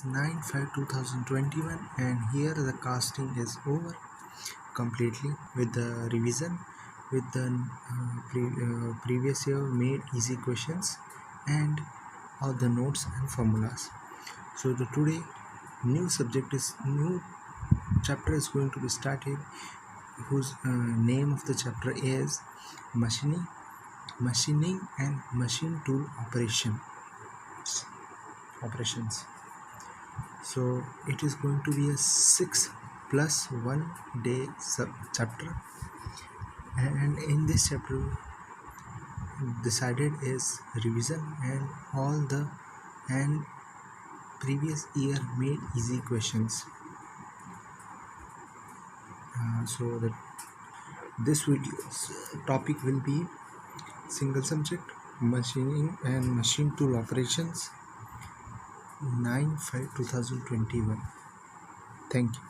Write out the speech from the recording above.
9/5/2021, and here the casting is over completely with the revision, with the previous year made easy questions and all the notes and formulas. So the today new chapter is going to be started, whose name of the chapter is machining and machine tool operations. So it is going to be a 6+1 day chapter, and in this chapter decided is revision and all the and previous year made easy questions. So that this video's topic will be single subject machining and machine tool operations, 9/5/2021. Thank you.